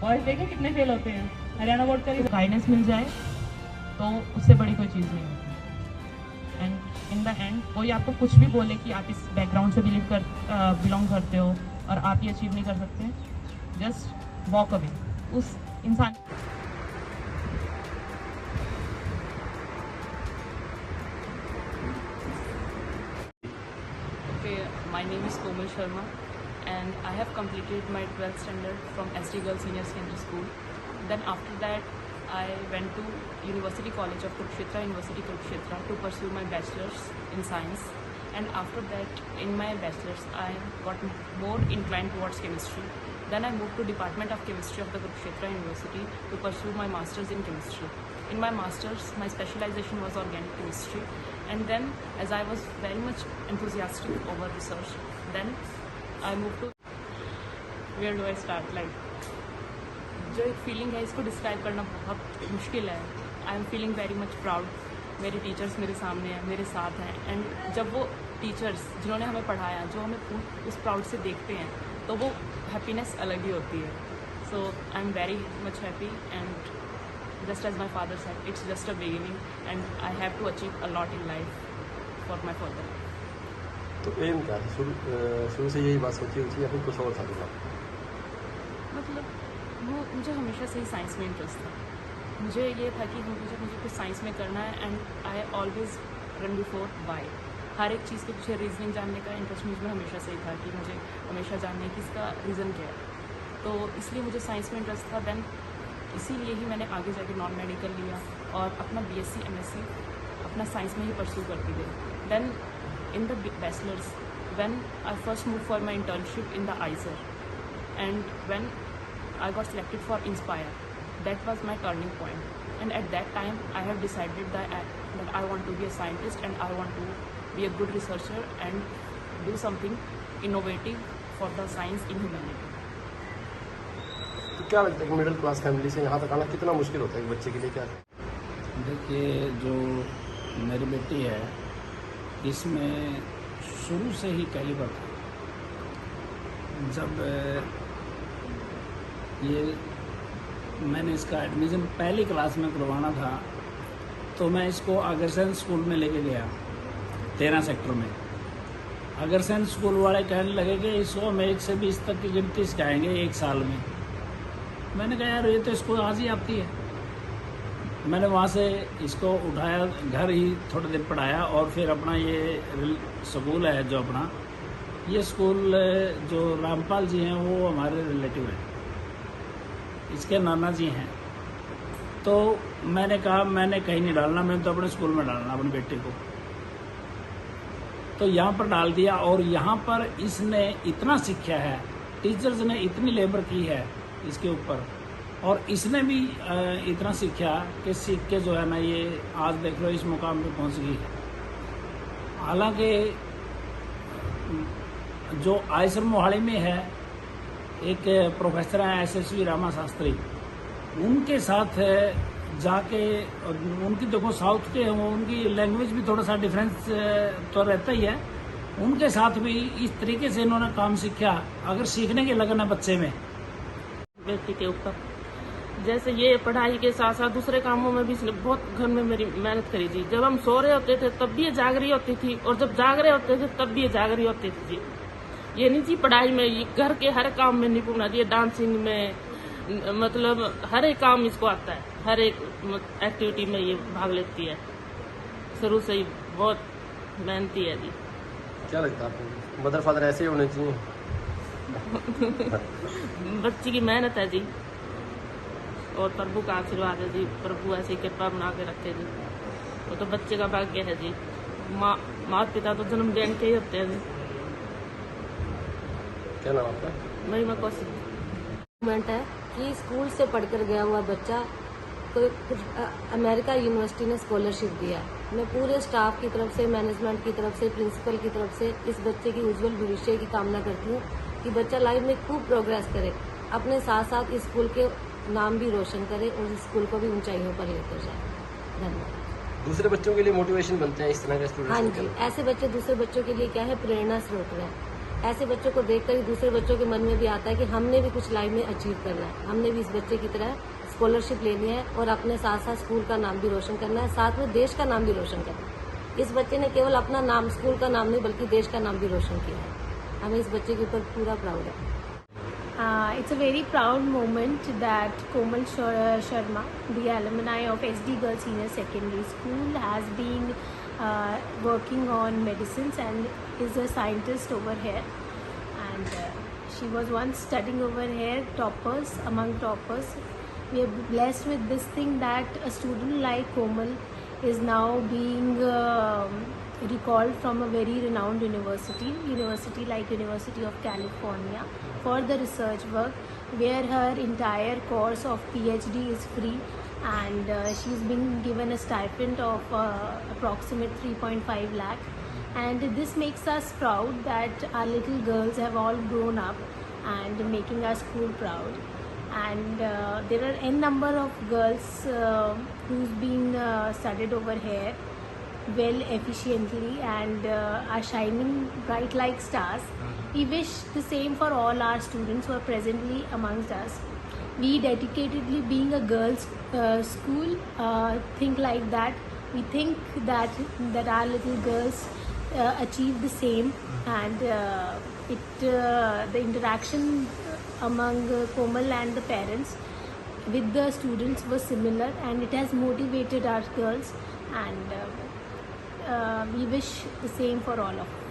Boys देखें कितने fail होते हैं, हरियाणा बोर्ड का गाइडेंस मिल जाए तो उससे बड़ी कोई चीज़ नहीं होती। एंड इन द एंड कोई आपको कुछ भी बोले कि आप इस बैकग्राउंड से बिलोंग करते हो और आप ये अचीव नहीं कर सकते, जस्ट वॉक अवे उस इंसान। Okay, my name is Komal Sharma and I have completed my 12th standard from SD Girls Senior Secondary School. Then after that I went to University College of Kurukshetra, University Kurukshetra to pursue my bachelor's in science. And after that in my bachelor's I got more inclined towards chemistry. Then I moved to Department of Chemistry of the Kurukshetra University to pursue my master's in chemistry. In my master's my specialization was organic chemistry. And then as I was very much enthusiastic over research, then I moved to, where do I start, like जो एक feeling है इसको describe करना बहुत मुश्किल है। I am feeling very much proud. मेरे teachers मेरे सामने हैं, मेरे साथ हैं, एंड जब वो टीचर्स जिन्होंने हमें पढ़ाया जो हमें उस प्राउड से देखते हैं तो वो हैप्पीनेस अलग ही होती है। So I am very much happy and just as my father said, it's just a beginning and I have to achieve a lot in life for my further. तो एम क्या था? शुरू से यही बात सोची हुई थी या फिर कुछ और था? मतलब वो मुझे हमेशा से ही साइंस में इंटरेस्ट था। मुझे ये था कि मुझे कुछ साइंस में करना है and I always run before why. हर एक चीज़ के पीछे रीजनिंग जानने का इंटरेस्ट मुझे हमेशा से ही था कि मुझे हमेशा जानना है कि इसका रीज़न क्या है। तो इसलिए मुझे साइंस में इंटरेस्ट था। देन इसीलिए ही मैंने आगे जाके नॉन मेडिकल लिया और अपना BSc MSc अपना साइंस में ही परस्यू करती गई। Then in the bachelors when I first move for my internship in the IISER and when I got selected for Inspire, that was my turning point and at that time I have decided that I want to be a scientist and I want to be a good researcher and do something innovative for the science in humanity. तो क्या लगता है कि middle class family से यहाँ तक आना कितना मुश्किल होता है एक बच्चे के लिए? क्या देखिए, जो मेरी बेटी है इसमें शुरू से ही कई बार जब ये मैंने इसका एडमिशन पहली क्लास में करवाना था तो मैं इसको अग्रसेन स्कूल में लेके गया 13 सेक्टर में। अग्रसेन स्कूल वाले कहने लगे कि इसको हम 1 से 20 तक की गिनती सिखाएंगे 1 साल में। मैंने कहा यार ये तो इसको आज ही आती है। मैंने वहाँ से इसको उठाया, घर ही थोड़ी देर पढ़ाया और फिर अपना ये स्कूल है जो अपना ये स्कूल जो रामपाल जी हैं वो हमारे रिलेटिव हैं, इसके नाना जी हैं। तो मैंने कहा मैंने कहीं नहीं डालना, मैंने तो अपने स्कूल में डालना अपनी बेटी को। तो यहाँ पर डाल दिया और यहाँ पर इसने इतना सीखा है, टीचर्स ने इतनी लेबर की है इसके ऊपर और इसने भी इतना सीखा कि सीख के जो है ना ये आज देख लो इस मुकाम पे पहुंच गई है। हालांकि जो आइसर मोहाली में है एक प्रोफेसर हैं SSV रामा शास्त्री, उनके साथ जाके उनकी देखो साउथ के हैं, उनकी लैंग्वेज भी थोड़ा सा डिफरेंस तो रहता ही है। उनके साथ भी इस तरीके से इन्होंने काम सीखा। अगर सीखने की लगन है बच्चे में बेटी के ऊपर, जैसे ये पढ़ाई के साथ साथ दूसरे कामों में भी इसने बहुत घर में मेरी मेहनत करी थी। जब हम सो रहे होते थे तब भी ये जाग रही होती थी और जब जाग रहे होते थे तब भी ये जाग रही होती थी जी। ये नहीं जी पढ़ाई में, ये घर के हर काम में निपुण है। ये डांसिंग में मतलब हर एक काम इसको आता है, हर एक एक्टिविटी में ये भाग लेती है। शुरू से ही बहुत मेहनती है जी। क्या लगता है आपको मदर फादर ऐसे ही होने चाहिए? बच्ची की मेहनत है जी और प्रभु का आशीर्वाद है जी। प्रभु ऐसी कृपा बना के रखे जी, वो तो बच्चे का भाग्य है जी। माता पिता तो जन्म देने के ही होते हैं जी। क्या नाम आपका? महिमा कौशिक। मूवमेंट है कि स्कूल से पढ़कर गया हुआ बच्चा को अमेरिका यूनिवर्सिटी ने स्कॉलरशिप दिया। मैं पूरे स्टाफ की तरफ से, मैनेजमेंट की तरफ से, प्रिंसिपल की तरफ से इस बच्चे की उज्जवल भविष्य की कामना करती हूँ कि बच्चा लाइफ में खूब प्रोग्रेस करे, अपने साथ साथ इस स्कूल के नाम भी रोशन करे और इस स्कूल को भी ऊंचाइयों पर लेकर जाए। धन्यवाद। दूसरे बच्चों के लिए मोटिवेशन बनते हैं इस तरह के स्टूडेंट्स? हाँ जी, ऐसे बच्चे दूसरे बच्चों के लिए क्या है, प्रेरणा स्रोत है। ऐसे बच्चों को देखकर ही दूसरे बच्चों के मन में भी आता है कि हमने भी कुछ लाइफ में अचीव करना है, हमने भी इस बच्चे की तरह स्कॉलरशिप लेनी है और अपने साथ साथ स्कूल का नाम भी रोशन करना है, साथ में देश का नाम भी रोशन करना है। इस बच्चे ने केवल अपना नाम, स्कूल का नाम नहीं बल्कि देश का नाम भी रोशन किया है। हमें इस बच्चे के ऊपर पूरा प्राउड है। It's a very proud moment that Komal Sharma, the alumni of SD Girls Senior Secondary School, has been working on medicines and is a scientist over here. And she was once studying over here, toppers, among toppers. We are blessed with this thing that a student like Komal is now being recalled from a very renowned university like University of California, for the research work, where her entire course of PhD is free, and she's been given a stipend of approximate 3.5 lakh. And this makes us proud that our little girls have all grown up and making our school proud. And there are n number of girls who's been studied over here well efficiently and are shining bright like stars. We wish the same for all our students who are presently amongst us. We dedicatedly, being a girls school, think like that. We think that our little girls achieve the same, and the interaction among Komal and the parents with the students was similar, and it has motivated our girls, and we wish the same for all of us.